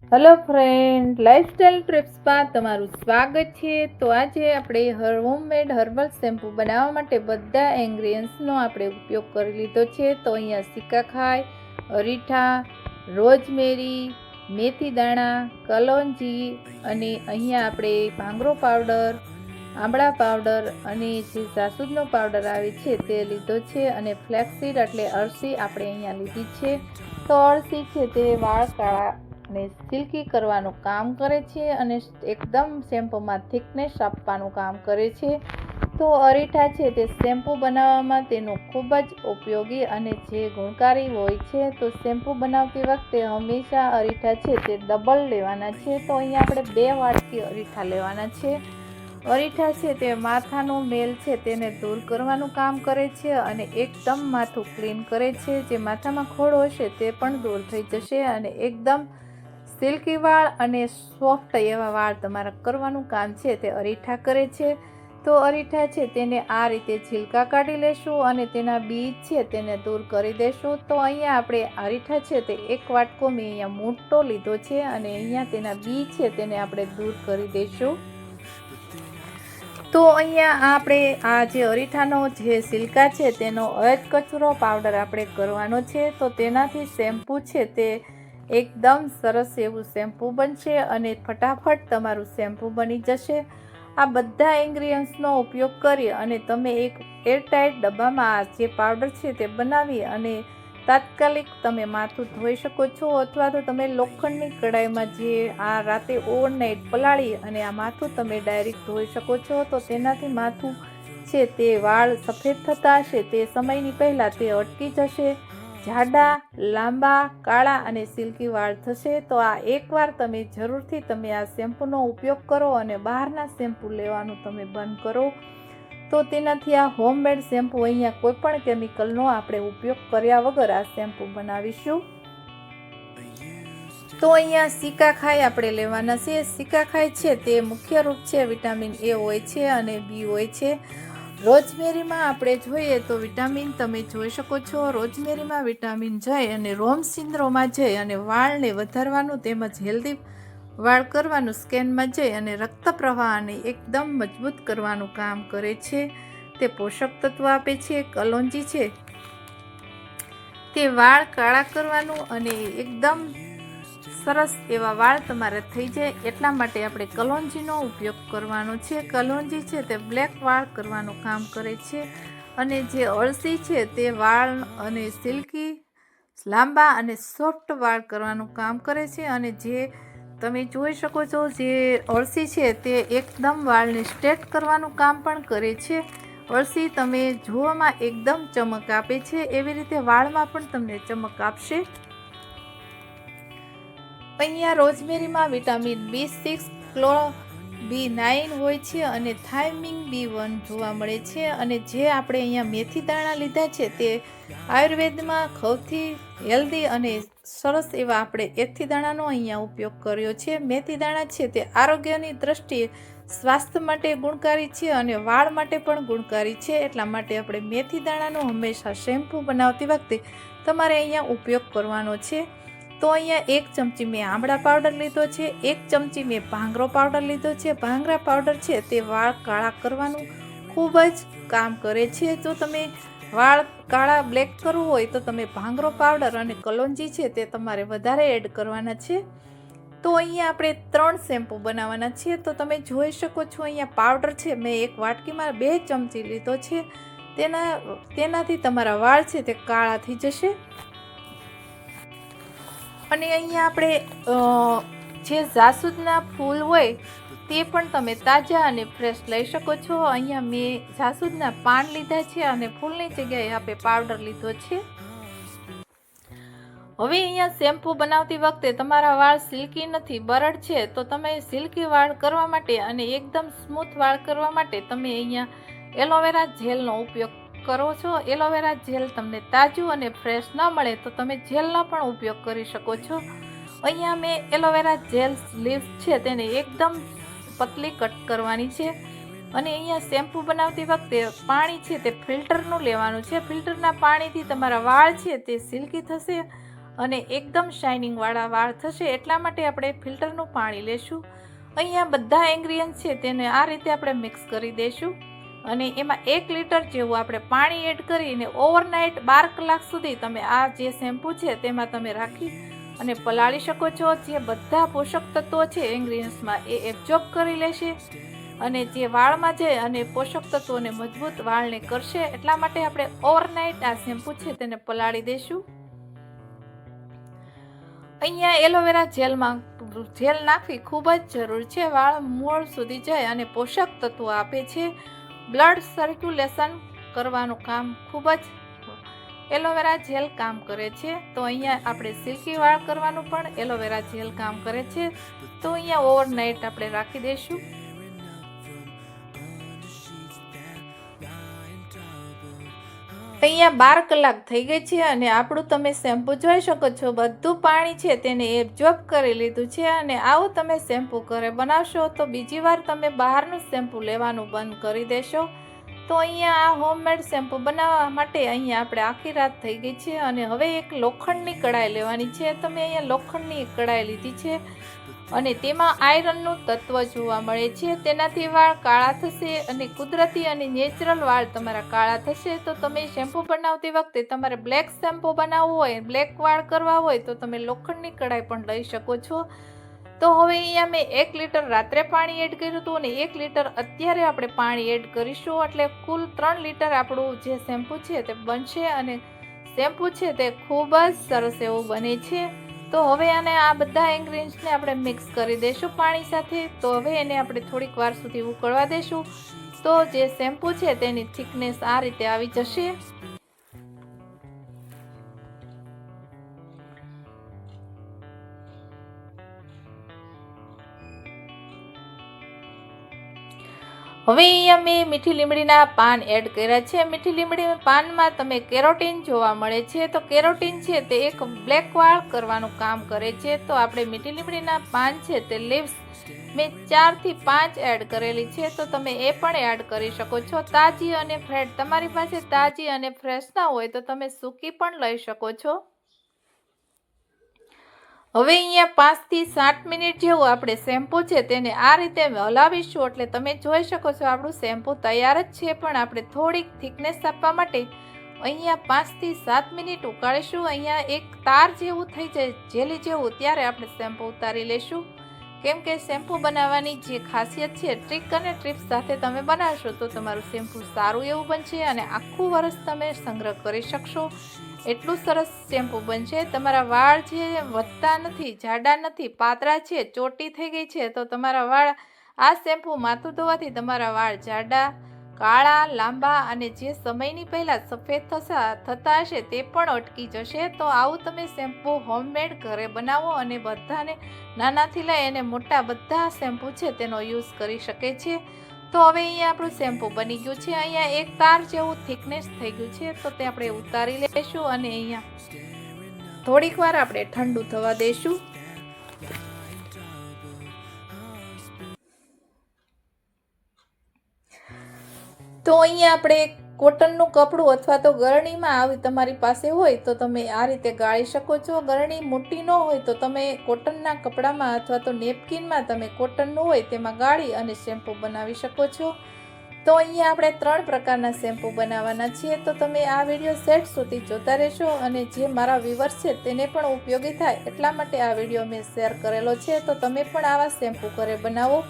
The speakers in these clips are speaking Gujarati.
હેલો ફ્રેન્ડ, લાઇફસ્ટાઇલ ટ્રિપ્સમાં તમારું સ્વાગત છે। તો આજે આપણે હોમમેડ હર્બલ શેમ્પૂ બનાવવા માટે બધા ઇન્ગ્રીડિયન્ટ્સનો આપણે ઉપયોગ કરી લીધો છે। તો અહીંયા સિકાખાઈ, અરીઠા, રોઝમેરી, મેથી દાણા, કલોંજી અને અહીંયા આપણે ભાંગરો પાવડર, આંબળા પાવડર અને જે જાસૂદનો પાવડર આવે છે તે લીધો છે અને ફ્લેક્સસીડ એટલે અળસી આપણે અહીંયા લીધી છે। તો અળસી છે તે વાળ કાળા અને સિલ્કી કરવાનું કામ કરે છે અને એકદમ શેમ્પૂમાં થિકનેસ આપવાનું કામ કરે છે। તો અરીઠા છે તે શેમ્પૂ બનાવવામાં તેનો ખૂબ જ ઉપયોગી અને જે ગુણકારી હોય છે। તો શેમ્પૂ બનાવતી વખતે હંમેશા અરીઠા છે તે ડબલ લેવાના છે। તો અહીંયા આપણે 2 વાટકી અરીઠા લેવાના છે। અરીઠા છે તે માથાનો મેલ છે તેને દૂર કરવાનું કામ કરે છે અને એકદમ માથું ક્લીન કરે છે। જે માથામાં ખોડ હશે તે પણ દૂર થઈ જશે અને એકદમ સિલ્કી વાળ અને સોફ્ટ એવા વાળ તમારા કરવાનું કામ છે તે અરીઠા કરે છે। તો અરીઠા છે તેને આ રીતે છિલકા કાઢી લેશું અને તેના બીજ છે તેને દૂર કરી દેશું। તો અહીંયા આપણે અરીઠા છે તે 1 વાટકો મેં અહીંયા મોટો લીધો છે અને અહીંયા તેના બીજ છે તેને આપણે દૂર કરી દઈશું। તો અહીંયા આપણે આ જે અરીઠાનો જે સિલ્કા છે તેનો અધકચરો પાવડર આપણે કરવાનો છે। તો તેનાથી શેમ્પૂ છે તે એકદમ સરસ એવું શેમ્પૂ બનશે અને ફટાફટ તમારું શેમ્પૂ બની જશે। આ બધા ઇન્ગ્રીડિયન્ટ્સનો ઉપયોગ કરી અને તમે એક એરટાઇટ ડબ્બામાં આ જે પાવડર છે તે બનાવી અને તાત્કાલિક તમે માથું ધોઈ શકો છો અથવા તો તમે લોખંડની કઢાઈમાં જે આ રાતે ઓવરનાઇટ પલાળી અને આ માથું તમે ડાયરેક્ટ ધોઈ શકો છો। તો તેનાથી માથું છે તે વાળ સફેદ થતા હશે તે સમયની પહેલાં તે અટકી જશે, જાડા, લાંબા, કાળા અને સિલ્કી વાળ થશે। તો આ એકવાર તમે જરૂરથી તમે આ શેમ્પૂનો ઉપયોગ કરો અને બહારના શેમ્પૂ લેવાનું તમે બંધ કરો। તો તેનાથી આ હોમમેડ શેમ્પૂ અહીંયા કોઈ પણ કેમિકલનો આપણે ઉપયોગ કર્યા વગર આ શેમ્પૂ બનાવીશું। તો અહીંયા સિકાખાઈ આપણે લેવાના છે। સિકાખાઈ છે તે મુખ્ય રૂપ છે વિટામિન એ હોય છે અને બી હોય છે। રોઝમેરીમાં આપણે જોઈએ તો વિટામિન તમે જોઈ શકો છો, રોઝમેરીમાં વિટામિન જઈ અને રોમ સિન્ડ્રોમમાં જઈ અને વાળને વધારવાનું તેમજ હેલ્ધી વાળ કરવાનું, સ્કેનમાં જઈ અને રક્ત પ્રવાહને એકદમ મજબૂત કરવાનું કામ કરે છે। તે પોષક તત્વ આપે છે। કલોંજી છે તે વાળ કાળા કરવાનું અને એકદમ સરસ એવા વાળ તમારે થઈ જાય એટલા માટે આપણે કલોંજીનો ઉપયોગ કરવાનો છે। કલોંજી છે તે બ્લેક વાળ કરવાનું કામ કરે છે અને જે અળસી છે તે વાળ અને સિલ્કી, લાંબા અને સોફ્ટ વાળ કરવાનું કામ કરે છે અને જે તમે જોઈ શકો છો જે અળસી છે તે એકદમ વાળને સ્ટ્રેટ કરવાનું કામ પણ કરે છે। અળસી તમે જોવામાં એકદમ ચમક આપે છે એવી રીતે વાળમાં પણ તમને ચમક આપશે। અહીંયા રોઝમેરીમાં વિટામિન B6, B9 હોય છે અને થાઇમિન B1 જોવા મળે છે અને જે આપણે અહીંયા મેથી દાણા લીધા છે તે આયુર્વેદમાં સૌથી હેલ્ધી અને સરસ એવા આપણે એથી દાણાનો અહીંયા ઉપયોગ કર્યો છે। મેથી દાણા છે તે આરોગ્યની દ્રષ્ટિએ સ્વાસ્થ્ય માટે ગુણકારી છે અને વાળ માટે પણ ગુણકારી છે એટલા માટે આપણે મેથી દાણાનો હંમેશા શેમ્પૂ બનાવતી વખતે તમારે અહીંયા ઉપયોગ કરવાનો છે। તો અહીંયા 1 ચમચી મેં આંબળા પાવડર લીધો છે, 1 ચમચી મેં ભાંગરો પાવડર લીધો છે। ભાંગરા પાવડર છે તે વાળ કાળા કરવાનું ખૂબ જ કામ કરે છે। જો તમે વાળ કાળા બ્લેક કરવું હોય તો તમે ભાંગરો પાવડર અને કલોંજી છે તે તમારે વધારે એડ કરવાના છે। તો અહીંયા આપણે 3 શેમ્પૂ બનાવવાના છે। તો તમે જોઈ શકો છો અહીંયા પાવડર છે મેં 1 વાટકીમાં 2 ચમચી લીધો છે। તેનાથી તમારા વાળ છે તે કાળા થઈ જશે। અને અહીંયા આપણે જે જાસૂદના ફૂલ હોય તે પણ તમે તાજા અને ફ્રેશ લઈ શકો છો। અહીંયા મેં જાસૂદના પાન લીધા છે અને ફૂલની જગ્યાએ આપણે પાવડર લીધો છે। હવે અહીંયા શેમ્પૂ બનાવતી વખતે તમારા વાળ સિલ્કી નથી, બરડ છે, તો તમે સિલ્કી વાળ કરવા માટે અને એકદમ સ્મૂથ વાળ કરવા માટે તમે અહીંયા એલોવેરા જેલનો ઉપયોગ કરો છો। એલોવેરા જેલ તમને તાજું અને ફ્રેશ ન મળે તો તમે જેલનો પણ ઉપયોગ કરી શકો છો। અહીંયા મેં એલોવેરા જેલ લીવ્સ છે તેને એકદમ પતલી કટ કરવાની છે અને અહીંયા શેમ્પૂ બનાવતી વખતે પાણી છે તે ફિલ્ટરનું લેવાનું છે। ફિલ્ટરના પાણીથી તમારા વાળ છે તે સિલ્કી થશે અને એકદમ શાઇનિંગવાળા વાળ થશે એટલા માટે આપણે ફિલ્ટરનું પાણી લેશું. અહીંયા બધા ઇન્ગ્રીડિયન્ટ છે તેને આ રીતે આપણે મિક્સ કરી દઈશું અને એમાં 1 લીટર જેવું આપણે પાણી એડ કરીને ઓવરનાઇટ 12 કલાક સુધી તમે આ જે શેમ્પૂ છે તેમાં તમે રાખી અને પલાળી શકો છો. જે બધા પોષક તત્વો છે ઇન્ગ્રીડિયન્ટ્સમાં એ એબ્ઝોર્બ કરી લેશે અને જે વાળમાં જાય અને પોષક તત્વોને મજબૂત વાળને કરશે એટલા માટે આપણે ઓવરનાઇટ આ શેમ્પૂ છે તેને પલાળી દઈશું. અહીંયા એલોવેરા જેલ નાખવી ખૂબ જ જરૂરી છે. વાળ મૂળ સુધી જાય અને પોષક તત્વો આપે છે. બ્લડ સર્ક્યુલેશન કરવાનું કામ ખૂબ જ એલોવેરા જેલ કામ કરે છે. તો અહીંયા આપણે સિલ્કી વાળ કરવાનું પણ એલોવેરા જેલ કામ કરે છે. તો અહીંયા ઓવરનાઇટ આપણે રાખી દઈશું. અહીંયા 12 કલાક થઈ ગઈ છે અને આપણું તમે શેમ્પૂ જોઈ શકો છો બધું પાણી છે તેને એબ્ઝોર્બ કરી લીધું છે. અને આવું તમે શેમ્પૂ ઘરે બનાવશો તો બીજી વાર તમે બહારનું શેમ્પૂ લેવાનું બંધ કરી દેશો. તો અહીંયા આ હોમમેડ શેમ્પૂ બનાવવા માટે અહીંયા આપણે આખી રાત થઈ ગઈ છે અને હવે એક લોખંડની કડાઈ લેવાની છે. તમે અહીંયા લોખંડની એક કડાઈ લીધી છે અને તેમાં આયરનનું તત્વ જોવા મળે છે. તેનાથી વાળ કાળા થશે અને કુદરતી અને નેચરલ વાળ તમારા કાળા થશે. તો તમે શેમ્પૂ બનાવતી વખતે તમારે બ્લેક શેમ્પૂ બનાવવું હોય, બ્લેક વાળ કરવા હોય તો તમે લોખંડની કડાઈ પણ લઈ શકો છો. તો હવે અહીંયા મેં 1 લીટર રાત્રે પાણી એડ કર્યું હતું અને 1 લીટર અત્યારે આપણે પાણી એડ કરીશું એટલે કુલ 3 લીટર આપણું જે શેમ્પૂ છે તે બનશે અને શેમ્પૂ છે તે ખૂબ જ સરસ એવું બને છે. તો હવે આને આ બધા ઇન્ગ્રીડિયન્ટ્સને આપણે મિક્સ કરી દઈશું પાણી સાથે. તો હવે એને આપણે થોડીક વાર સુધી ઉકળવા દઈશું. તો જે શેમ્પૂ છે તેની થિકનેસ આ રીતે આવી જશે. હવે અહીંયા મેં મીઠી લીમડીના પાન એડ કર્યા છે. મીઠી લીમડી પાનમાં તમે કેરોટીન જોવા મળે છે. તો કેરોટીન છે તે એક બ્લેક વાળ કરવાનું કામ કરે છે. તો આપણે મીઠી લીમડીના પાન છે તે લીવ્સ મેં 4 થી 5 એડ કરેલી છે. તો તમે એ પણ એડ કરી શકો છો. તાજી અને ફ્રેશ, તમારી પાસે તાજી અને ફ્રેશ ના હોય તો તમે સૂકી પણ લઈ શકો છો. હવે અહીંયા 5 થી 7 મિનિટ જેવું આપણે શેમ્પૂ છે તેને આ રીતે હલાવીશું એટલે તમે જોઈ શકો છો આપણું શેમ્પૂ તૈયાર જ છે. પણ આપણે થોડીક થિકનેસ આપવા માટે અહીંયા 5 થી 7 મિનિટ ઉકાળીશું. અહીંયા એક તાર જેવું થઈ જાય જેલી જેવું ત્યારે આપણે શેમ્પૂ ઉતારી લઈશું. કેમ કે શેમ્પૂ બનાવવાની જે ખાસિયત છે ટ્રીક અને ટિપ્સ સાથે તમે બનાવશો તો તમારું શેમ્પૂ સારું એવું બનશે અને આખું વર્ષ તમે સંગ્રહ કરી શકશો. એટલું સરસ શેમ્પૂ બનશે. તમારા વાળ જે વધતા નથી, જાડા નથી, પાતળા છે, ચોટી થઈ ગઈ છે તો તમારા વાળ આ શેમ્પૂ માથું ધોવાથી તમારા વાળ જાડા, કાળા, લાંબા અને જે સમયની પહેલાં સફેદ થતા હશે તે પણ અટકી જશે. તો આવું તમે શેમ્પૂ હોમમેડ ઘરે બનાવો અને બધાને નાનાથી લઈ અને મોટા બધા શેમ્પૂ છે તેનો યુઝ કરી શકે છે. તો હવે અહીંયા આપણું શેમ્પૂ બની ગયું છે. અહીંયા એક તાર જેવું થિકનેસ થઈ ગયું છે તો તે આપણે ઉતારી લઈશું અને અહીંયા થોડીક વાર આપણે ઠંડુ થવા દઈશું. તો અહીંયા આપણે કોટનનું કપડું અથવા તો ગરણીમાં આવી તમારી પાસે હોય તો તમે આ રીતે ગાળી શકો છો. ગરણી મોટી ન હોય તો તમે કોટનના કપડામાં અથવા તો નેપકિનમાં તમે કોટનનું હોય તેમાં ગાળી અને શેમ્પૂ બનાવી શકો છો. તો અહીંયા આપણે 3 પ્રકારના શેમ્પૂ બનાવવાના છીએ. તો તમે આ વિડીયો સેટ સુધી જોતા રહેશો અને જે મારા વ્યુઅર્સ છે તેને પણ ઉપયોગી થાય એટલા માટે આ વિડીયો મેં શેર કરેલો છે. તો તમે પણ આવા શેમ્પૂ ઘરે બનાવો.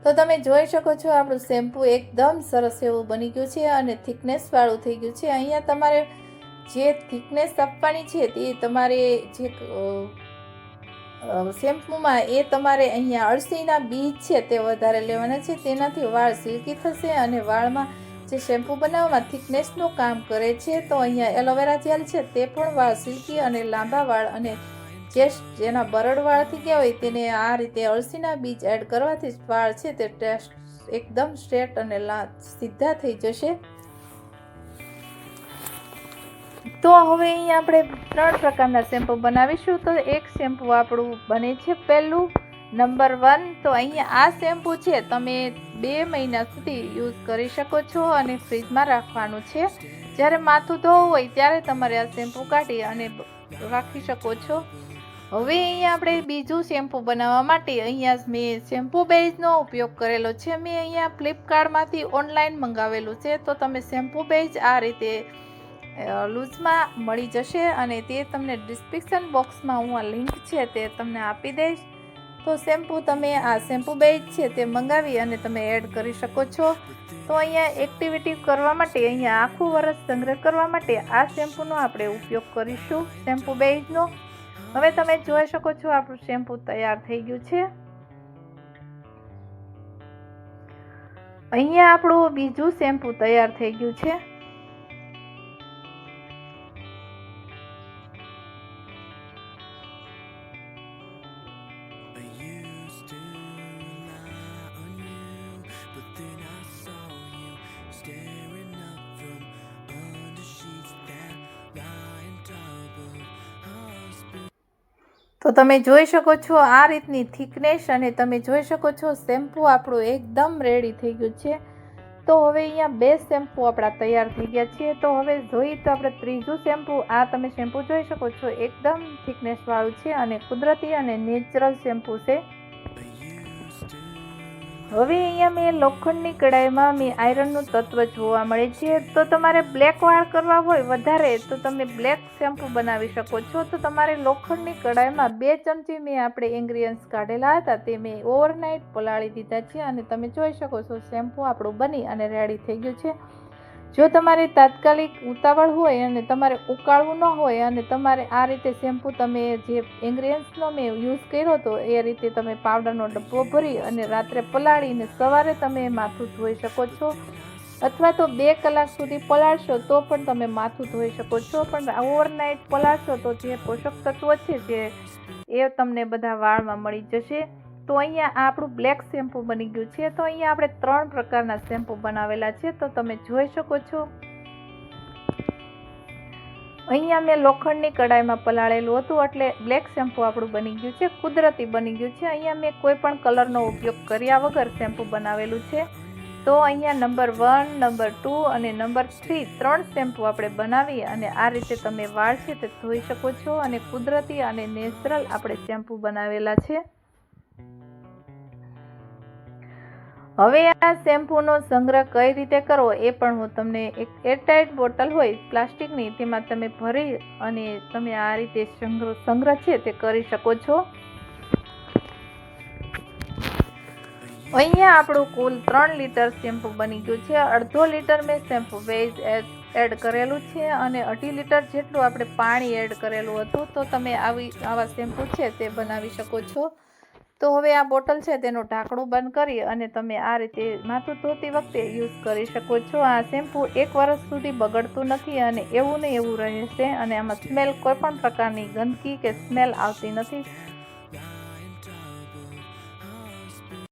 તો તમે જોઈ શકો છો આપણું શેમ્પૂ એકદમ સરસ એવું બની ગયું છે અને થિકનેસ વાળું થઈ ગયું છે. અહીંયા તમારે જે થિકનેસ આપવાની છે તે તમારે જે શેમ્પૂમાં એ તમારે અહીંયા અળસીના બીજ છે તે વધારે લેવાના છે. તેનાથી વાળ સિલ્કી થશે અને વાળમાં જે શેમ્પૂ બનાવવામાં થિકનેસનું કામ કરે છે. તો અહીંયા એલોવેરા જેલ છે તે પણ વાળ સિલ્કી અને લાંબા વાળ અને જેના બરડ વાળ થઈ ગયા હોય તેને આ રીતે અળસીના બીજ એડ કરવાથી વાળ છે તે એકદમ સ્ટ્રેટ અને સીધા થઈ જશે. તો હવે અહીંયા આપણે 3 પ્રકારના શેમ્પૂ બનાવીશું. તો એક શેમ્પૂ આપણું બને છે પહેલું નંબર 1. તો અહીંયા આ શેમ્પૂ છે તમે 2 મહિના સુધી યુઝ કરી શકો છો અને ફ્રીજમાં રાખવાનું છે. જ્યારે માથું ધોવું હોય ત્યારે તમારે આ શેમ્પૂ કાઢી અને રાખી શકો છો. હવે અહીંયા આપણે બીજું શેમ્પૂ બનાવવા માટે અહીંયા મેં શેમ્પૂ બેઝનો ઉપયોગ કરેલો છે. મેં અહીંયા ફ્લિપકાર્ટમાંથી ઓનલાઈન મંગાવેલું છે. તો તમે શેમ્પૂ બેઝ આ રીતે લૂઝમાં મળી જશે અને તે તમને ડિસ્ક્રિપ્શન બોક્સમાં હું આ લિંક છે તે તમને આપી દઈશ. તો શેમ્પૂ તમે આ શેમ્પૂ બેઝ છે તે મંગાવી અને તમે એડ કરી શકો છો. તો અહીંયા એક્ટિવિટી કરવા માટે અહીંયા આખું વર્ષ સંગ્રહ કરવા માટે આ શેમ્પૂનો આપણે ઉપયોગ કરીશું, શેમ્પૂ બેઝનો. હવે તમે જોઈ શકો છો આપણું શેમ્પૂ તૈયાર થઈ ગયું છે. અહીંયા આપણું બીજું શેમ્પૂ તૈયાર થઈ ગયું છે. તો તમે જોઈ શકો છો આ રીતની થિકનેસ અને તમે જોઈ શકો છો શેમ્પૂ આપણું એકદમ રેડી થઈ ગયું છે. તો હવે અહીંયા 2 શેમ્પૂ આપણા તૈયાર થઈ ગયા છે. તો હવે જોઈએ તો આપણે ત્રીજું શેમ્પૂ, આ તમે શેમ્પૂ જોઈ શકો છો એકદમ થિકનેસ વાળું છે અને કુદરતી અને નેચરલ શેમ્પૂ છે. હવે અહીંયા મેં લોખંડની કડાઈમાં મેં આયરનનું તત્વ જોવા મળે છે. તો તમારે બ્લેક વાળ કરવા હોય વધારે તો તમે બ્લેક શેમ્પૂ બનાવી શકો છો. તો તમારે લોખંડની કડાઈમાં 2 ચમચી મેં આપણે ઇન્ગ્રીડિયન્ટ્સ કાઢેલા હતા તે મેં ઓવરનાઇટ પલાળી દીધા છે અને તમે જોઈ શકો છો શેમ્પૂ આપણું બની અને રેડી થઈ ગયું છે. જો તમારે તાત્કાલિક ઉતાવળ હોય અને તમારે ઉકાળવું ન હોય અને તમારે આ રીતે શેમ્પૂ તમે જે ઇન્ગ્રીડિયન્ટ્સનો મેં યુઝ કર્યો હતો એ રીતે તમે પાવડરનો ડબ્બો ભરી અને રાત્રે પલાળીને સવારે તમે માથું ધોઈ શકો છો, અથવા તો 2 કલાક સુધી પલાળશો તો પણ તમે માથું ધોઈ શકો છો. પણ ઓવરનાઇટ પલાળશો તો જે પોષક તત્વો છે જે એ તમને બધા વાળમાં મળી જશે. તો અહીંયા આપણું બ્લેક શેમ્પૂ બની ગયું છે. તો અહીંયા આપણે 3 પ્રકારના શેમ્પૂ બનાવેલા છે. તો તમે જોઈ શકો છો અહીંયા મેં લોખંડની કડાઈમાં પલાળેલું હતું એટલે બ્લેક શેમ્પૂ આપણું બની ગયું છે, કુદરતી બની ગયું છે. અહીંયા મેં કોઈ પણ કલરનો ઉપયોગ કર્યા વગર શેમ્પૂ બનાવેલું છે. તો અહીંયા નંબર 1, નંબર 2 અને નંબર 3 3 શેમ્પૂ આપણે બનાવી અને આ રીતે તમે વાળ છે તે ધોઈ શકો છો અને કુદરતી અને નેચરલ આપણે શેમ્પૂ બનાવેલા છે. હવે આ શેમ્પૂનો સંગ્રહ કઈ રીતે કરવો એ પણ હું તમને એક એરટાઇટ બોટલ હોય પ્લાસ્ટિકની તેમાં તમે ભરી અને તમે આ રીતે સંગ્રહ છે તે કરી શકો છો. અહીંયા આપણું કુલ 3 લીટર શેમ્પૂ બની ગયું છે. 1/2 લીટર મેં શેમ્પૂ બેઝ એડ કરેલું છે અને 2.5 લીટર જેટલું આપણે પાણી એડ કરેલું હતું. તો તમે આવા શેમ્પૂ છે તે બનાવી શકો છો. તો હવે આ બોટલ છે તેનું ઢાંકણું બંધ કરી અને તમે આ રીતે માથું ધોતી વખતે યુઝ કરી શકો છો. આ શેમ્પૂ 1 વર્ષ સુધી બગડતું નથી અને એવું ને એવું રહેશે અને આમાં સ્મેલ કોઈ પણ પ્રકારની ગંદકી કે સ્મેલ આવતી નથી.